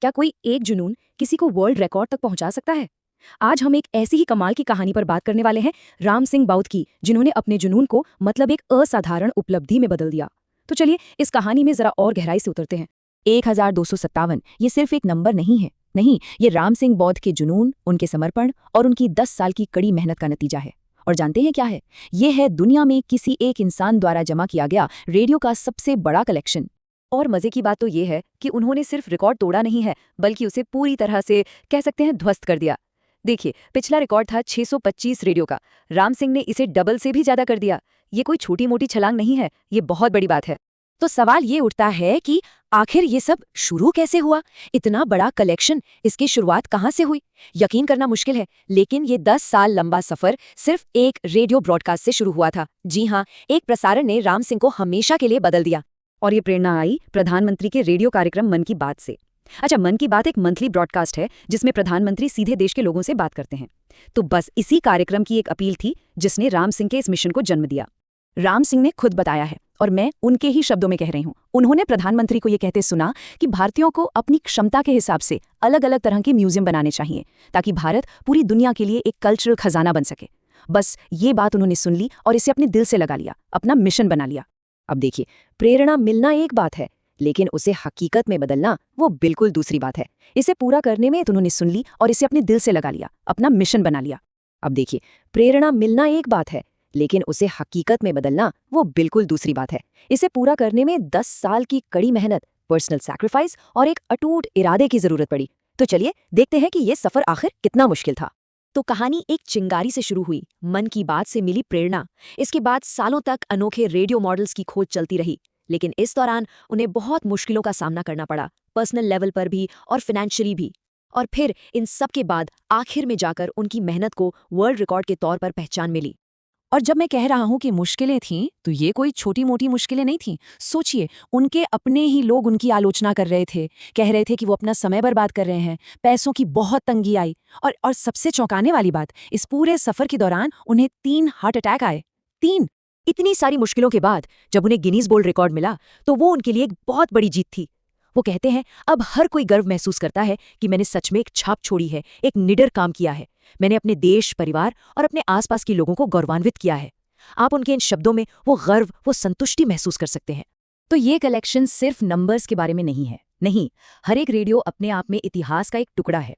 क्या कोई एक जुनून किसी को वर्ल्ड रिकॉर्ड तक पहुंचा सकता है? आज हम एक ऐसी ही कमाल की कहानी पर बात करने वाले हैं, राम सिंह बाउत की, जिन्होंने अपने जुनून को मतलब एक असाधारण उपलब्धि में बदल दिया। तो चलिए इस कहानी में जरा और गहराई से उतरते हैं। 1257 ये सिर्फ एक नंबर नहीं है। नहीं, ये राम सिंह बौद्ध के जुनून, उनके समर्पण और उनकी 10 साल की कड़ी मेहनत का नतीजा है। और जानते हैं क्या है? ये है दुनिया में किसी एक इंसान द्वारा जमा किया गया रेडियो का सबसे बड़ा कलेक्शन। और मजे की बात तो ये है कि उन्होंने सिर्फ रिकॉर्ड तोड़ा नहीं है, बल्कि उसे पूरी तरह से कह सकते हैं ध्वस्त कर दिया। देखिए, पिछला रिकॉर्ड था 625 रेडियो का। राम सिंह ने इसे डबल से भी ज्यादा कर दिया। ये कोई छोटी मोटी छलांग नहीं है, ये बहुत बड़ी बात है। तो सवाल ये उठता है कि आखिर ये सब शुरू कैसे हुआ? इतना बड़ा कलेक्शन, इसकी शुरुआत कहाँ से हुई? यकीन करना मुश्किल है, लेकिन ये 10 साल लंबा सफर सिर्फ एक रेडियो ब्रॉडकास्ट से शुरू हुआ था। जी हाँ, एक प्रसारण ने राम सिंह को हमेशा के लिए बदल दिया। और ये प्रेरणा आई प्रधानमंत्री के रेडियो कार्यक्रम मन की बात से। अच्छा, मन की बात एक मंथली ब्रॉडकास्ट है जिसमें प्रधानमंत्री सीधे देश के लोगों से बात करते हैं। तो बस इसी कार्यक्रम की एक अपील थी जिसने राम सिंह के इस मिशन को जन्म दिया। राम सिंह ने खुद बताया है, और मैं उनके ही शब्दों में कह रही हूं। उन्होंने प्रधानमंत्री को ये कहते सुना कि भारतीयों को अपनी क्षमता के हिसाब से अलग अलग तरह के म्यूजियम बनाने चाहिए, ताकि भारत पूरी दुनिया के लिए एक कल्चरल खजाना बन सके। बस ये बात उन्होंने सुन ली और इसे अपने दिल से लगा लिया, अपना मिशन बना लिया। अब देखिए, प्रेरणा मिलना एक बात है, लेकिन उसे हकीकत में बदलना वो बिल्कुल दूसरी बात है। इसे पूरा करने में उन्होंने सुन ली और इसे अपने दिल से लगा लिया, अपना मिशन बना लिया। अब देखिए, प्रेरणा मिलना एक बात है, लेकिन उसे हकीकत में बदलना वो बिल्कुल दूसरी बात है। इसे पूरा करने में 10 साल की कड़ी मेहनत, पर्सनल सैक्रिफाइस और एक अटूट इरादे की जरूरत पड़ी। तो चलिए देखते हैं कि ये सफर आखिर कितना मुश्किल था। तो कहानी एक चिंगारी से शुरू हुई, मन की बात से मिली प्रेरणा। इसके बाद सालों तक अनोखे रेडियो मॉडल्स की खोज चलती रही, लेकिन इस दौरान उन्हें बहुत मुश्किलों का सामना करना पड़ा, पर्सनल लेवल पर भी और फाइनेंशियली भी। और फिर इन सब के बाद आखिर में जाकर उनकी मेहनत को वर्ल्ड रिकॉर्ड के तौर पर पहचान मिली। और जब मैं कह रहा हूं कि मुश्किलें थीं, तो ये कोई छोटी मोटी मुश्किलें नहीं थीं। सोचिए, उनके अपने ही लोग उनकी आलोचना कर रहे थे, कह रहे थे कि वो अपना समय बर्बाद कर रहे हैं, पैसों की बहुत तंगी आई। और सबसे चौंकाने वाली बात, इस पूरे सफर के दौरान उन्हें 3 हार्ट अटैक आए। 3! इतनी सारी मुश्किलों के बाद जब उन्हें गिनीज वर्ल्ड रिकॉर्ड मिला, तो वो उनके लिए एक बहुत बड़ी जीत थी। वो कहते हैं, अब हर कोई गर्व महसूस करता है कि मैंने सच में एक छाप छोड़ी है, एक निडर काम किया है। मैंने अपने देश, परिवार और अपने आसपास के लोगों को गौरवान्वित किया है। आप उनके इन शब्दों में वो गर्व, वो संतुष्टि महसूस कर सकते हैं। तो ये कलेक्शन सिर्फ नंबर्स के बारे में नहीं है। नहीं, हर एक रेडियो अपने आप में इतिहास का एक टुकड़ा है।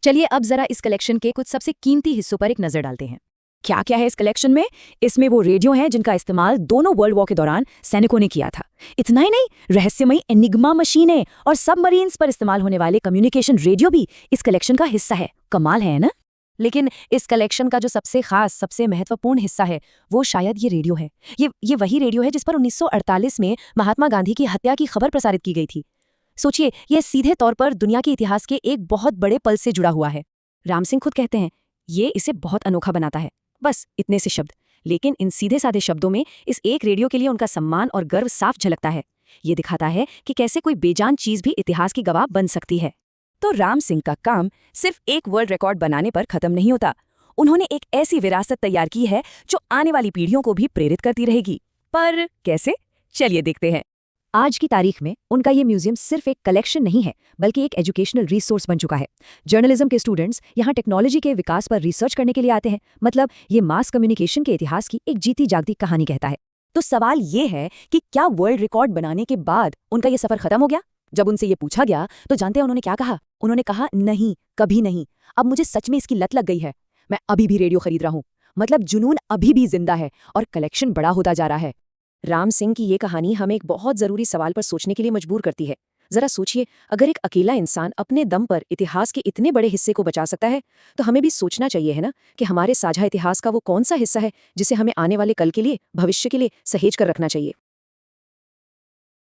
चलिए अब जरा इस कलेक्शन के कुछ सबसे कीमती हिस्सों पर एक नजर डालते हैं। क्या क्या है इस कलेक्शन में? इसमें वो रेडियो हैं जिनका इस्तेमाल दोनों वर्ल्ड वॉर के दौरान सैनिकों ने किया था। इतना ही नहीं, रहस्यमयी एनिग्मा मशीनें और सबमरीन्स पर इस्तेमाल होने वाले कम्युनिकेशन रेडियो भी इस कलेक्शन का हिस्सा है। कमाल है ना? लेकिन इस कलेक्शन का जो सबसे खास, सबसे महत्वपूर्ण हिस्सा है, वो शायद ये रेडियो है। ये वही रेडियो है जिस पर 1948 में महात्मा गांधी की हत्या की खबर प्रसारित की गई थी। सोचिए, यह सीधे तौर पर दुनिया के इतिहास के एक बहुत बड़े पल से जुड़ा हुआ है। राम सिंह खुद कहते हैं, ये इसे बहुत अनोखा बनाता है। बस इतने से शब्द, लेकिन इन सीधे साधे शब्दों में इस एक रेडियो के लिए उनका सम्मान और गर्व साफ झलकता है। ये दिखाता है कि कैसे कोई बेजान चीज भी इतिहास की गवाह बन सकती है। तो राम सिंह का काम सिर्फ एक वर्ल्ड रिकॉर्ड बनाने पर खत्म नहीं होता। उन्होंने एक ऐसी विरासत तैयार की है जो आने वाली पीढ़ियों को भी प्रेरित करती रहेगी। पर कैसे? चलिए देखते हैं। आज की तारीख में उनका ये म्यूजियम सिर्फ एक कलेक्शन नहीं है, बल्कि एक एजुकेशनल रिसोर्स बन चुका है। जर्नलिज्म के स्टूडेंट्स यहाँ टेक्नोलॉजी के विकास पर रिसर्च करने के लिए आते हैं। मतलब ये मास कम्युनिकेशन के इतिहास की एक जीती जागती कहानी कहता है। तो सवाल ये है कि क्या वर्ल्ड रिकॉर्ड बनाने के बाद उनका ये सफर खत्म हो गया? जब उनसे ये पूछा गया तो जानते हैं उन्होंने क्या कहा? उन्होंने कहा, नहीं, कभी नहीं। अब मुझे सच में इसकी लत लग गई है। मैं अभी भी रेडियो खरीद रहा हूँ। मतलब जुनून अभी भी जिंदा है और कलेक्शन बड़ा होता जा रहा है। राम सिंह की ये कहानी हमें एक बहुत जरूरी सवाल पर सोचने के लिए मजबूर करती है। जरा सोचिए, अगर एक अकेला इंसान अपने दम पर इतिहास के इतने बड़े हिस्से को बचा सकता है, तो हमें भी सोचना चाहिए, है ना, कि हमारे साझा इतिहास का वो कौन सा हिस्सा है जिसे हमें आने वाले कल के लिए, भविष्य के लिए सहेज कर रखना चाहिए।